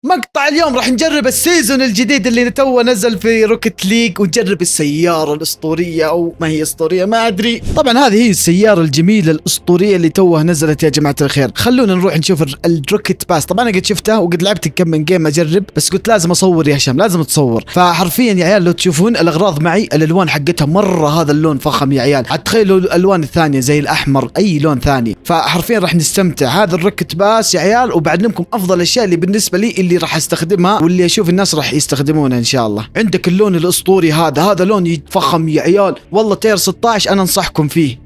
مقطع اليوم راح نجرب السيزون الجديد اللي توه نزل في روكت ليج، ونجرب السيارة الأسطورية أو ما هي أسطورية ما أدري. طبعا هذه هي السيارة الجميلة الأسطورية اللي توه نزلت يا جماعة الخير. خلونا نروح نشوف الروكت باس. طبعا أنا قد شفتها وقد لعبت كم من جيم أجرب، بس قلت لازم أصور يا هشام، لازم تصور. فحرفيا يا عيال لو تشوفون الأغراض معي، الألوان حقتها مرة هذا اللون فخم يا عيال. تخيلوا الألوان الثانية زي الأحمر أي لون ثاني، فحرفيا راح نستمتع. هذا الروكت باس يا عيال، وبعد لكم أفضل الأشياء اللي بالنسبة لي اللي راح استخدمها واللي اشوف الناس راح يستخدمونها ان شاء الله. عندك اللون الاسطوري هذا لون يتفخم يا عيال، والله تير 16 انا انصحكم فيه.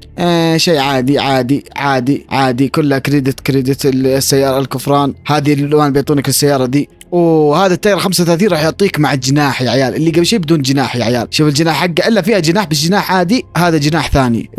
شيء عادي عادي عادي عادي، كلها كريدت السيارة الكفران. هذه الالوان بيعطونك السيارة دي. وهذا التاير 35 راح يعطيك مع الجناح يا عيال، اللي قبل شيء بدون جناح يا عيال. شوف الجناح حقه الا فيها جناح، بس جناح عادي، هذا جناح ثاني.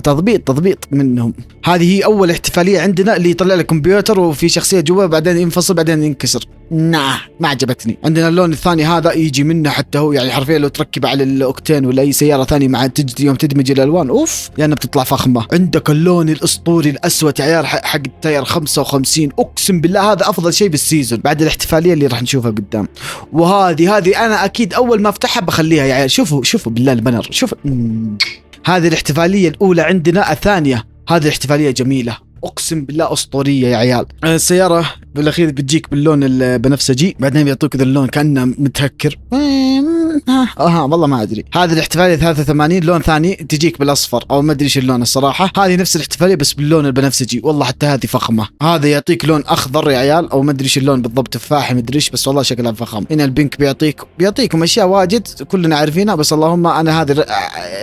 تضبيط منهم. هذه هي اول احتفاليه عندنا اللي يطلع لك كمبيوتر وفي شخصيه جوا، بعدين ينفصل بعدين ينكسر. ما عجبتني. عندنا اللون الثاني هذا يجي منه حتى هو، يعني حرفيا لو تركب على الاوكتين ولا اي سياره ثانيه مع يوم تدمج الالوان اوف يعني بتطلع فخمه. عندك اللون الاسطوري الاسود يا عيال حق التاير 55، اقسم بالله هذا افضل شيء بالسيزون بعد الاحتفاليه اللي راح نشوفها قدام. وهذه انا اكيد اول ما افتحها بخليها يا عيال. شوفوا بالله البنر، شوف هذه الاحتفاليه الاولى عندنا. الثانيه هذه الاحتفاليه جميله اقسم بالله اسطوريه يا عيال. السياره بالاخير بتجيك باللون البنفسجي، بعدين بيعطوك ذا اللون كانه متهكر. والله ما ادري. هذه الاحتفاليه 83 لون ثاني تجيك بالاصفر او ما ادري ايش اللون الصراحه. هذه نفس الاحتفاليه بس باللون البنفسجي، والله حتى هذه فخمه. هذا يعطيك لون اخضر يا عيال او ما ادري ايش اللون بالضبط، تفاحي ما ادري ايش، بس والله شكلها فخم. هنا البنك بيعطيكم اشياء واجد كلنا عارفينها، بس اللهم انا هذا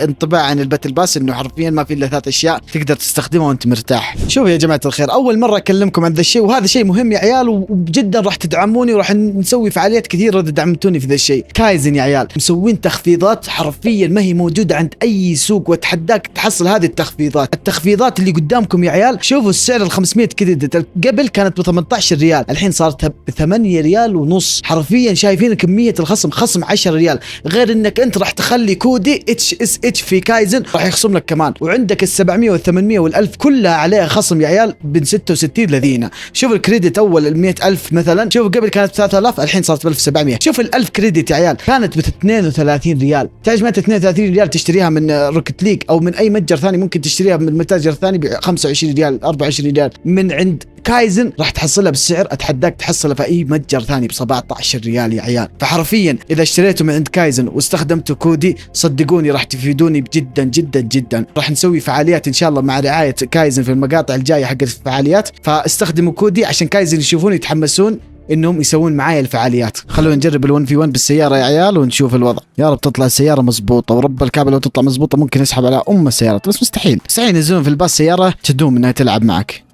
انطباع عن الباتل باس انه حرفيا ما في الا 3 اشياء تقدر تستخدمها وانت مرتاح. شوف يا جماعه الخير، اول مره اكلمكم عن ذا الشيء، وهذا شيء مهم يا عيال، وجدا راح تدعموني وراح نسوي فعاليات كثيره اذا دعمتوني في ذا الشيء. كايزن يا عيال مسوين تخفيضات حرفيا ما هي موجوده عند اي سوق، واتحداك تحصل هذه التخفيضات اللي قدامكم يا عيال. شوفوا السعر ال 500 كريدت قبل كانت ب 18 ريال، الحين صارت ب 8 ريال ونص. حرفيا شايفين كميه الخصم، خصم 10 ريال، غير انك انت راح تخلي كودي HSH في كايزن راح يخصم لك كمان. وعندك ال 700 وال 800 وال 1000 كلها عليها خصم يا عيال ب 66 لذينه. شوف الكريدت اول ال 100,000 مثلا، شوف قبل كانت 3000 الحين صارت ب 1700. شوف ال 1000 كريدت يا عيال كانت ب 32 ريال. تعرف متى 32 ريال تشتريها من روكت ليج او من اي متجر ثاني، ممكن تشتريها من متاجر ثاني ب 25 ريال 24 ريال. من عند كايزن راح تحصلها بالسعر اتحداك تحصلها في اي متجر ثاني ب 17 ريال يا عيال. فحرفيا اذا اشتريتوا من عند كايزن واستخدمتوا كودي صدقوني راح تفيدوني جدا جدا جدا. راح نسوي فعاليات ان شاء الله مع رعايه كايزن في المقاطع الجايه حق الفعاليات، فاستخدموا كودي عشان كايزن يشوفون يتحمسون انهم يسوون معايا الفعاليات. خلونا نجرب ال1 في 1 بالسياره يا عيال ونشوف الوضع. يا رب تطلع السياره مزبوطه، ورب الكعبه لو تطلع مزبوطه ممكن اسحب على السياره، بس مستحيل ينزلون في الباص سياره تدوم انها تلعب معك.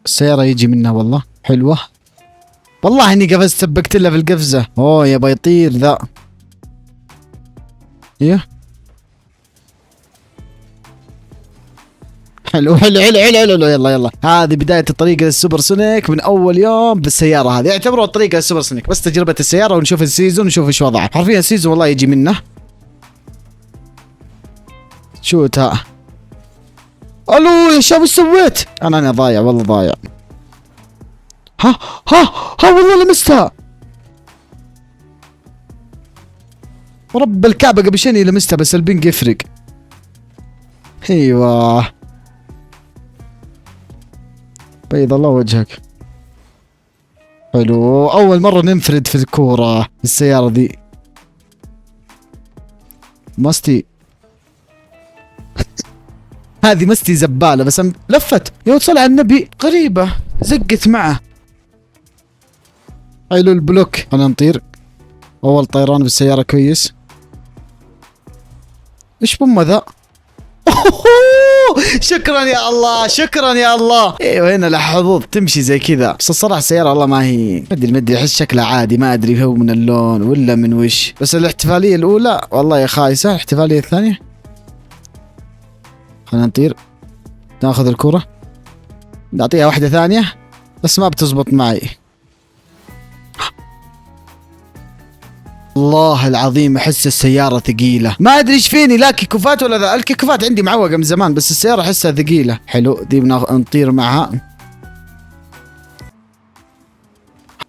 السياره يجي منها والله حلوه، والله اني قفزت سبقت لها في القفزه. يبا يطير ذا. حلو يلا هذه بداية الطريق للسوبر سونيك من أول يوم بالسيارة هذه. اعتبروا الطريق للسوبر سونيك بس تجربة السيارة، ونشوف السيزون ونشوف ايش وضعه. حرفيا السيزون والله يجي منه. شو الو يا شباب ايش سويت؟ أنا ضايع والله ضايع. ها والله لمستها، ورب الكعبة قبل شيء لمستها، بس البنج يفرق. ايوه بيض الله وجهك. حلو، أول مرة ننفرد في الكورة السيارة ذي. مستي هذه مستي زبالة، بس لفت يا صل على النبي، غريبة زقت معه. حلو البلوك. خلينا نطير. أول طيران بالسيارة كويس. إيش ذا؟ شكرا يا الله، شكرا يا الله. ايوه هنا الحظوظ تمشي زي كذا، بس الصراحه السياره والله ما هي ما ادري احس شكلها عادي، ما ادري هو من اللون ولا من وش. بس الاحتفاليه الاولى والله يا خايسه، الاحتفاليه الثانيه. خلينا نطير ناخذ الكره نعطيها واحده ثانيه، بس ما بتزبط معي. الله العظيم احس السيارة ثقيلة، ما ادري ايش فيني، لا كيكوفات ولا ذا. الكيكوفات عندي معوقة من زمان، بس السيارة احسها ثقيلة. حلو دي نطير معها.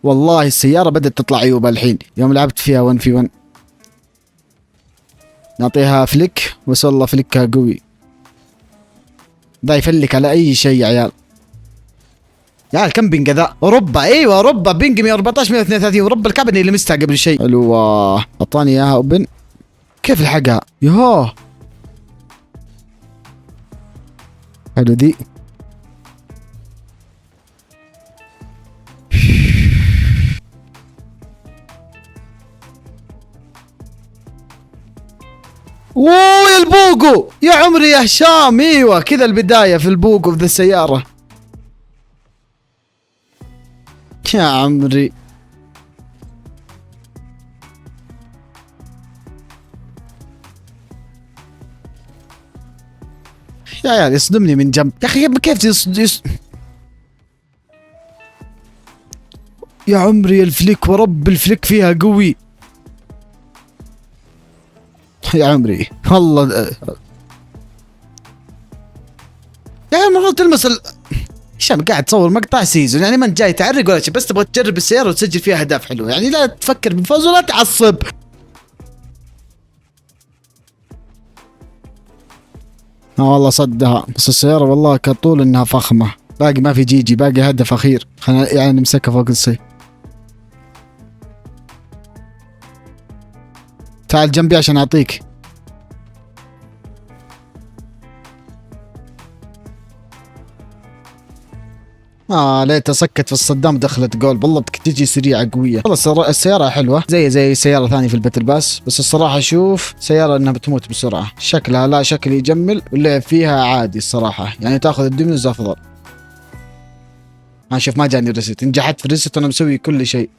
والله السيارة بدأت تطلع عيوبها الحين يوم لعبت فيها 1 في 1. نعطيها فليك، بس والله فليكها قوي، دا يفلك على اي شيء يا عيال. يا عيال كم بنج ذا؟ اوروبا، ايوه اوروبا، بنج 114 132، ورب الكعبة اني لمستها قبل شيء. حلوة، اعطاني اياها اوبن. كيف لحقها؟ يوه حلو دي. اوه يا البوقو يا عمري يا هشام، ايوه كذا البداية في البوقو في ذا السيارة يا عمري. يا عيال يصدمني من جنب يا اخي، كيف يا عمري الفليك، ورب الفليك فيها قوي يا عمري والله. يا عمري المفروض تلمس هشام قاعد تصور مقطع سيزون، يعني ما انت جاي تعرق ولا شيء، بس تبغى تجرب السيارة وتسجل فيها اهداف حلوة، يعني لا تفكر بالفوز ولا تعصب. والله صدها، بس السيارة والله كطول انها فخمة. باقي ما في جيجي، باقي هدف اخير، خلينا يعني نمسكها فوق الصي. تعال جنبي عشان اعطيك. ليتها سكت في الصدام دخلت جول، والله بدك تجي سريعة قوية. والله السيارة حلوة زي سيارة ثانية في الباتل باس، بس الصراحة شوف سيارة انها بتموت بسرعة، شكلها لا شكل يجمل، واللعب فيها عادي الصراحة، يعني تاخذ الدومينوز افضل. شوف ما جاني ريست، نجحت في الريست وانا مسوي كل شيء.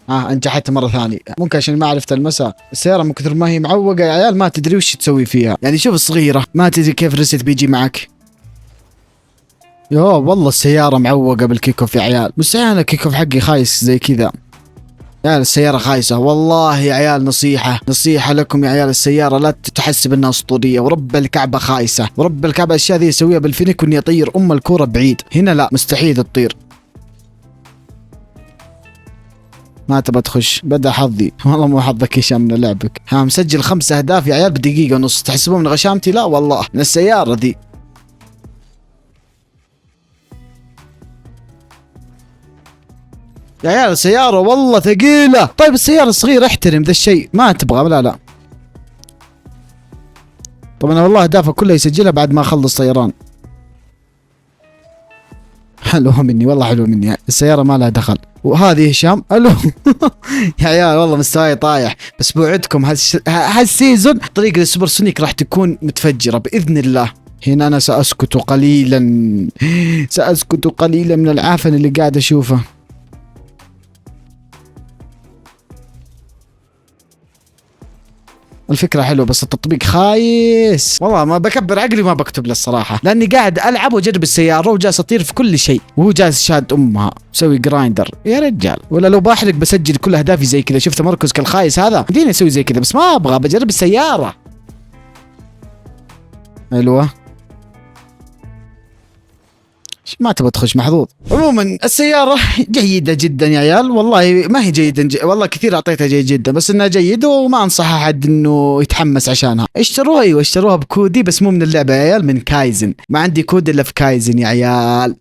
انجحت مرة ثانية، ممكن عشان ما عرفت المساء. السيارة من كثر ما هي معوقة يا عيال ما تدري وش تسوي فيها، يعني شوف الصغيرة ما تدري كيف الريست بيجي معك. والله السيارة معوقة بالكيك اوف يا عيال، بس انا الكيك اوف حقي خايس زي كذا. يا عيال السيارة خايسة والله يا عيال، نصيحة لكم يا عيال، السيارة لا تحسب انها اسطورية، ورب الكعبة خايسة، ورب الكعبة الاشياء ذي يسويها بالفينيك واني اطير الكورة بعيد، هنا لا مستحيل تطير. ما تبى تخش، بدا حظي والله مو حظك هشام من لعبك. مسجل 5 اهداف يا عيال بدقيقة ونص، تحسبون من غشامتي؟ لا والله من السيارة ذي. يا عيال السيارة والله ثقيلة. طيب السيارة الصغيرة احترم ذا الشيء، ما تبغى لا. طبعا والله اهدافه كلها يسجلها بعد ما اخلص طيران. حلوة مني والله، حلوة مني، السيارة ما لها دخل. وهذه هشام الو يا عيال والله مستواي طايح، بس بوعدكم هالسيزون طريق السوبر سونيك راح تكون متفجرة بإذن الله. هنا أنا سأسكت قليلا من العفن اللي قاعد أشوفه. الفكرة حلوة بس التطبيق خايس، والله ما بكبر عقلي وما بكتب له الصراحة، لاني قاعد العب واجرب السيارة وجالس اطير في كل شيء، وهو جالس شاد امها مسوي جرايندر يا رجال. ولا لو بحرق بسجل كل اهدافي زي كذا، شفت تمركز كالخايس هذا، بديني اسوي زي كذا، بس ما ابغى، بجرب السيارة. حلوة، ما تبغى تخش محظوظ. عموما السيارة جيدة جدا يا عيال، والله ما هي جيدة والله كثير اعطيتها جيد جدا، بس انها جيدة وما انصح احد انه يتحمس عشانها. اشتروها، ايوه اشتروها بكودي، بس مو من اللعبة يا عيال، من كايزن، ما عندي كود الا في كايزن يا عيال.